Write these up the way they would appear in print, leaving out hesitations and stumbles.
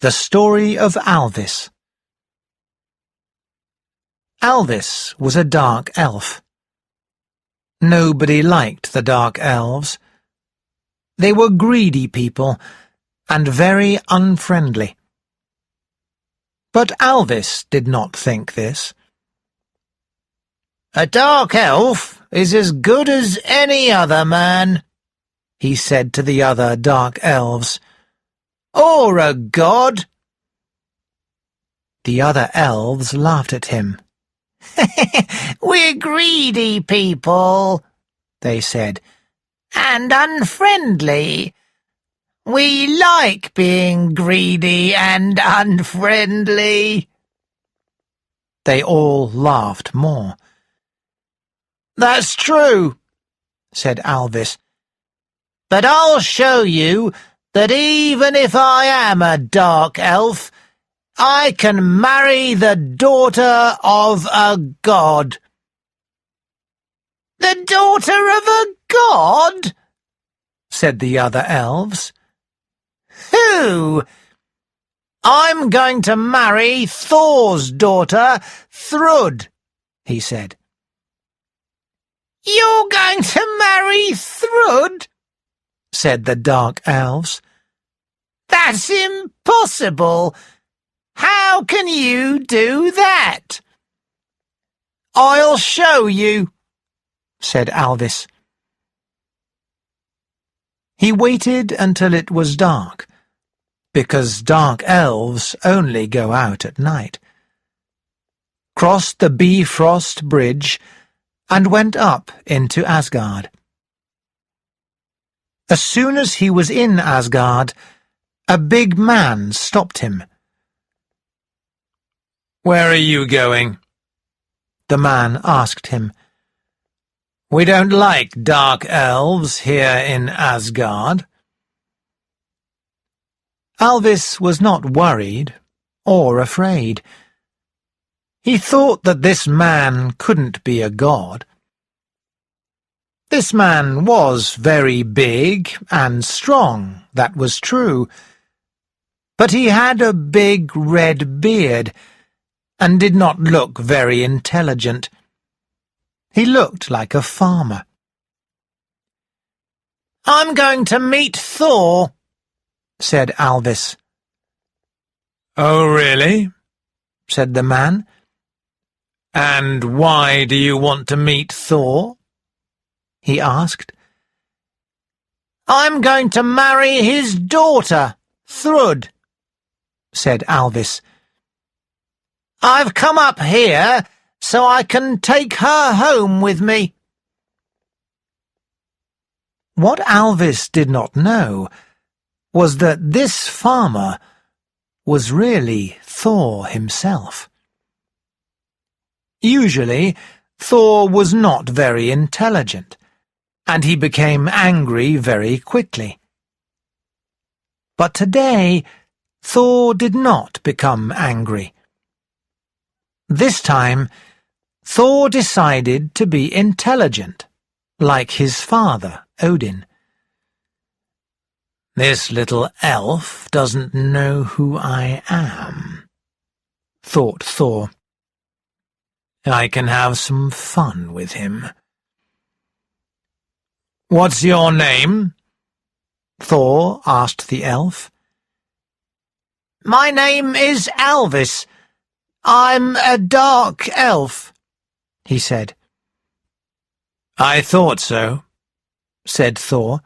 The Story of Alvis. Alvis was a dark elf. Nobody liked the dark elves. They were greedy people and very unfriendly. But Alvis did not think this. "A dark elf is as good as any other man," he said to the other dark elves. "Or a god." The other elves laughed at him. "We're greedy people," they said, "and unfriendly. We like being greedy and unfriendly." They all laughed more. "That's true," said Alvis, "but I'll show you that even if I am a dark elf, I can marry the daughter of a god." "The daughter of a god?" said the other elves. "Who?" "I'm going to marry Thor's daughter, Thrud," he said. "You're going to marry Thrud?" said the dark elves. "That's impossible. How can you do that?" "I'll show you," said Alvis. He waited until it was dark, because dark elves only go out at night, crossed the Bifrost Bridge, and went up into Asgard. As soon as he was in Asgard, a big man stopped him. "Where are you going?" the man asked him. "We don't like dark elves here in Asgard." Alvis was not worried or afraid. He thought that this man couldn't be a god. This man was very big and strong, that was true, but he had a big red beard and did not look very intelligent. He looked like a farmer. "I'm going to meet Thor," said Alvis. "Oh, really?" said the man. "And why do you want to meet Thor?" he asked. "I'm going to marry his daughter, Thrud," said Alvis. "I've come up here so I can take her home with me." What Alvis did not know was that this farmer was really Thor himself. Usually, Thor was not very intelligent, and he became angry very quickly. But today, Thor did not become angry. This time, Thor decided to be intelligent, like his father, Odin. "This little elf doesn't know who I am," thought Thor. "I can have some fun with him." "What's your name?" Thor asked the elf. "My name is Alvis. I'm a dark elf," he said. "I thought so," said Thor.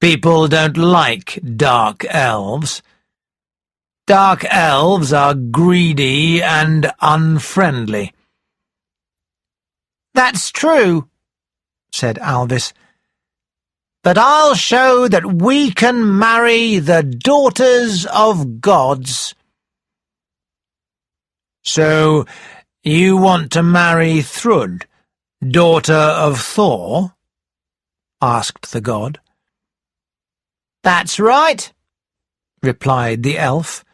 "People don't like dark elves. Dark elves are greedy and unfriendly." "That's true," said Alvis. "But I'll show that we can marry the daughters of gods." "So you want to marry Thrud, daughter of Thor?" asked the god. "That's right," replied the elf.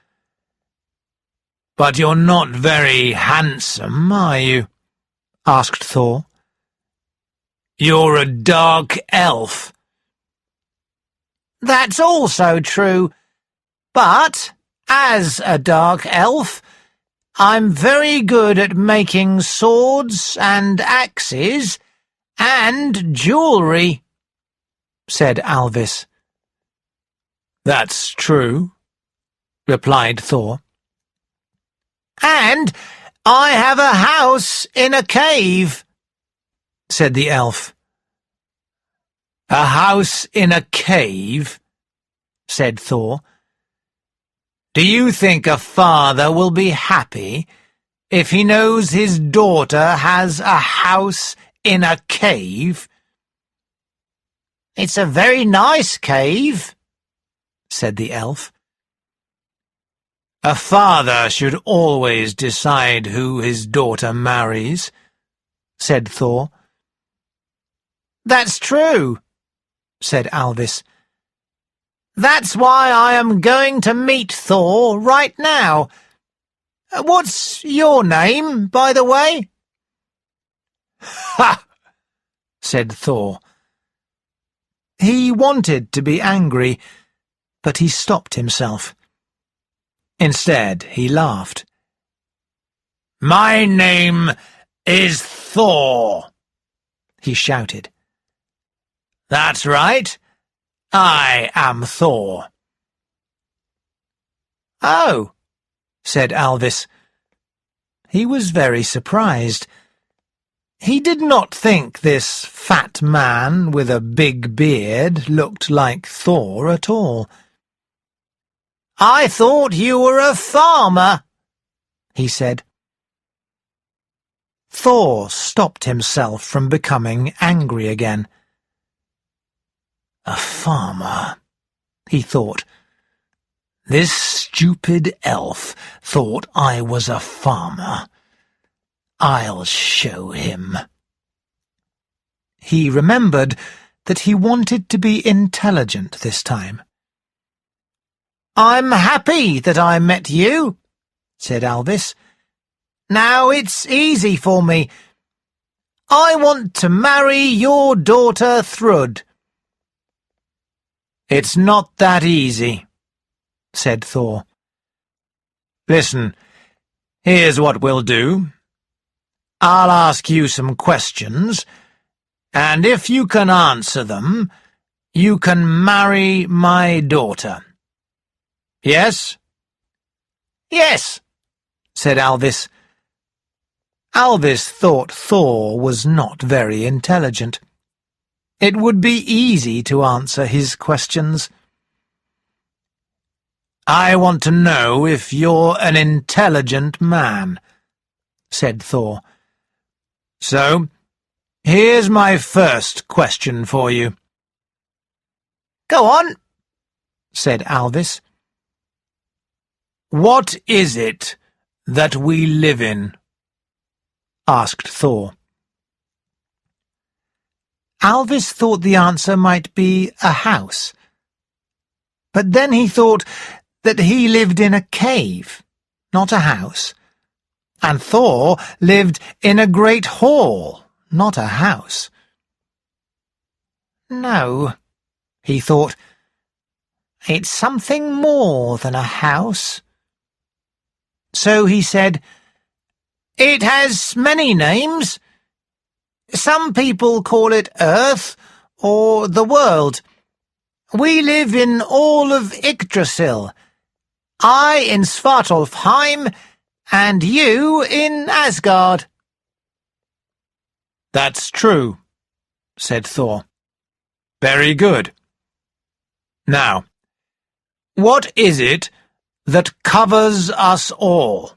"But you're not very handsome, are you?" asked Thor. "You're a dark elf." "That's also true, But, as a dark elf, I'm very good at making swords and axes and jewellery," said Alvis. "That's true," replied Thor. "And I have a house in a cave," said the elf. "A house in a cave?" said Thor. "Do you think a father will be happy if he knows his daughter has a house in a cave?" "It's a very nice cave," said the elf. "A father should always decide who his daughter marries," said Thor. "That's true," said Alvis. "That's why I am going to meet Thor right now. What's your name, by the way?" "Ha!" said Thor. He wanted to be angry, but he stopped himself. Instead, he laughed. "My name is Thor," he shouted. "That's right. I am Thor." "Oh," said Alvis. He was very surprised. He did not think this fat man with a big beard looked like Thor at all. "I thought you were a farmer," he said. Thor stopped himself from becoming angry again. "A farmer," he thought. "This stupid elf thought I was a farmer. I'll show him." He remembered that he wanted to be intelligent this time. "I'm happy that I met you," said Alvis. "Now it's easy for me. I want to marry your daughter Thrud." "It's not that easy," said Thor. "Listen, here's what we'll do. I'll ask you some questions, and if you can answer them, you can marry my daughter. Yes?" "Yes," said Alvis. Alvis thought Thor was not very intelligent. It would be easy to answer his questions. "I want to know if you're an intelligent man," said Thor. "So, here's my first question for you." "Go on," said Alvis. "What is it that we live in?" asked Thor. Alvis thought the answer might be a house, but then he thought that he lived in a cave, not a house, and Thor lived in a great hall, not a house. "No," he thought, "it's something more than a house." So he said, "It has many names. Some people call it Earth or the world. We live in all of Yggdrasil. I in Svartalfheim, and you in Asgard." "That's true," said Thor. "Very good. Now, what is it that covers us all?"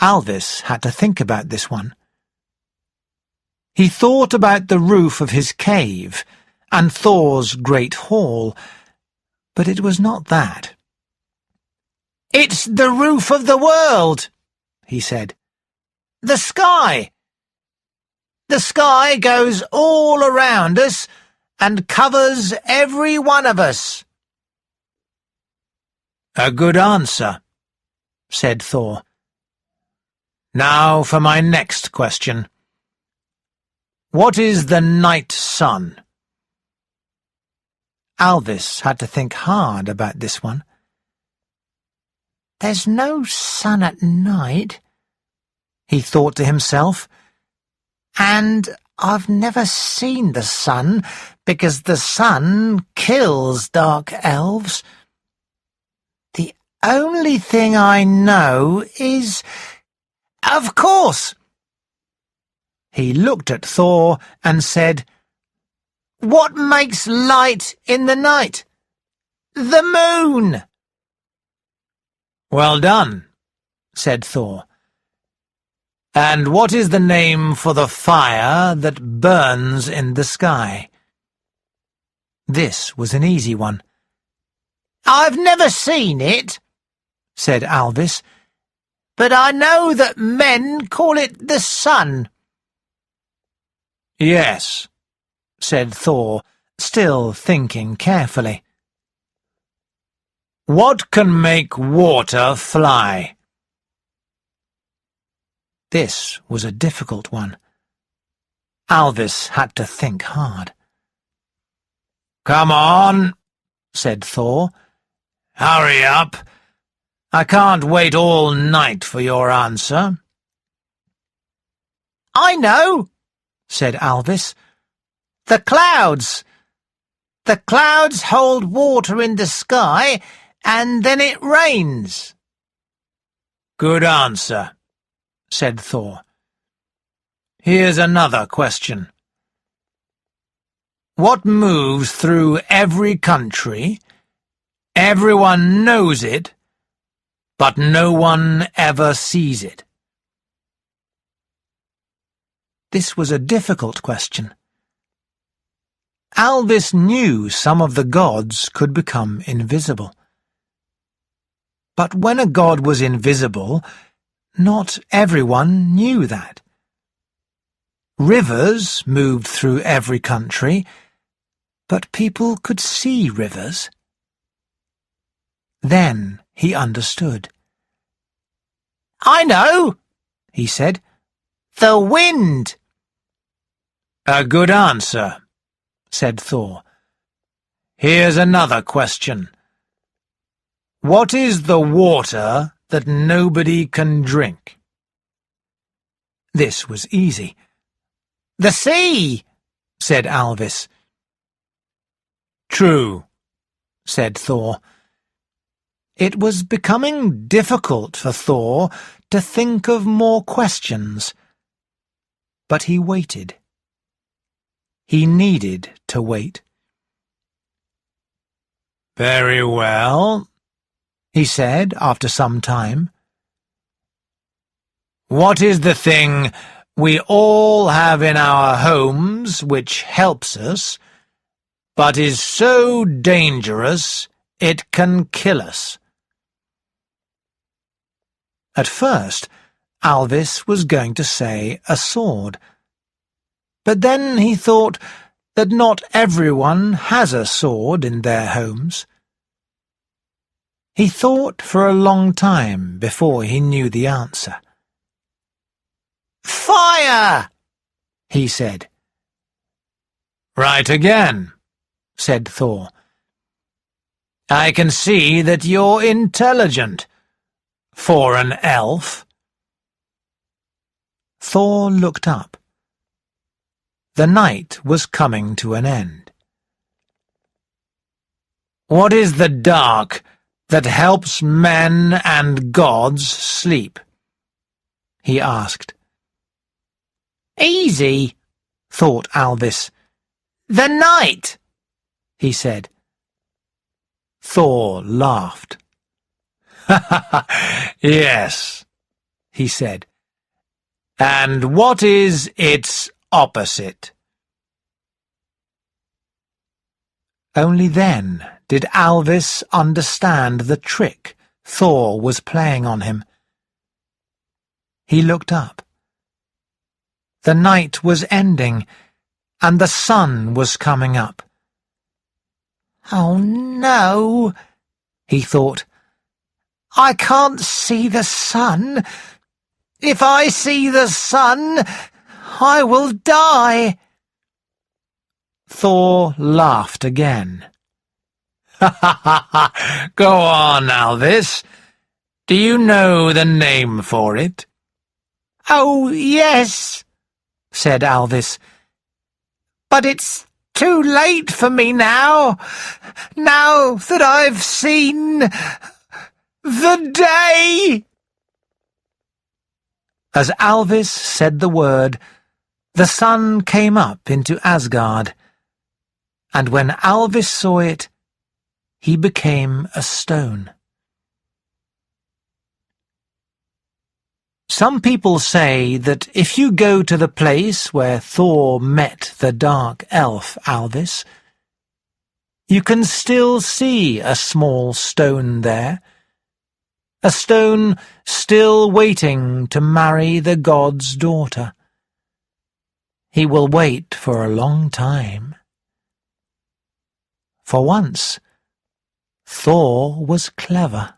Alvis had to think about this one. He thought about the roof of his cave and Thor's great hall, but it was not that. "It's the roof of the world," he said. "The sky. The sky goes all around us and covers every one of us." "A good answer," said Thor. "Now for my next question. What is the night sun?" Alvis had to think hard about this one. "There's no sun at night," he thought to himself, "and I've never seen the sun because the sun kills dark elves. The only thing I know is... Of course!" He looked at Thor and said, "What makes light in the night? The moon!" "Well done," said Thor. "And what is the name for the fire that burns in the sky?" This was an easy one. "I've never seen it," said Alvis, "but I know that men call it the sun." "Yes," said Thor, still thinking carefully. "What can make water fly?" This was a difficult one. Alvis had to think hard. "Come on," said Thor. "Hurry up. I can't wait all night for your answer." "I know," said Alvis. "The clouds. The clouds hold water in the sky, and then it rains." "Good answer," said Thor. "Here's another question. What moves through every country? Everyone knows it, but no one ever sees it." This was a difficult question. Alvis knew some of the gods could become invisible. But when a god was invisible, not everyone knew that. Rivers moved through every country, but people could see rivers. Then he understood. "I know," he said. "The wind." "A good answer," said Thor. "Here's another question. What is the water that nobody can drink?" This was easy. "The sea," said Alvis. "True," said Thor. It was becoming difficult for Thor to think of more questions, but he waited. He needed to wait. "Very well," he said after some time. "What is the thing we all have in our homes which helps us, but is so dangerous it can kill us?" At first, Alvis was going to say a sword, but then he thought that not everyone has a sword in their homes. He thought for a long time before he knew the answer. "Fire!" he said. "Right again," said Thor. "I can see that you're intelligent, for an elf." Thor looked up. The night was coming to an end. "What is the dark that helps men and gods sleep?" he asked. "Easy," thought Alvis. "The night," he said. Thor laughed. "Yes," he said. "And what is its opposite?" Only then did Alvis understand the trick Thor was playing on him. He looked up. The night was ending, and the sun was coming up. "Oh no," he thought. "I can't see the sun. If I see the sun, I will die." Thor laughed again. Go on, Alvis. Do you know the name for it? Oh, yes, said Alvis. But it's too late for me now that I've seen the day. As Alvis said the word, the sun came up into Asgard, and when Alvis saw it, he became a stone. Some people say that if you go to the place where Thor met the dark elf Alvis, you can still see a small stone there, a stone still waiting to marry the god's daughter. He will wait for a long time. For once, Thor was clever.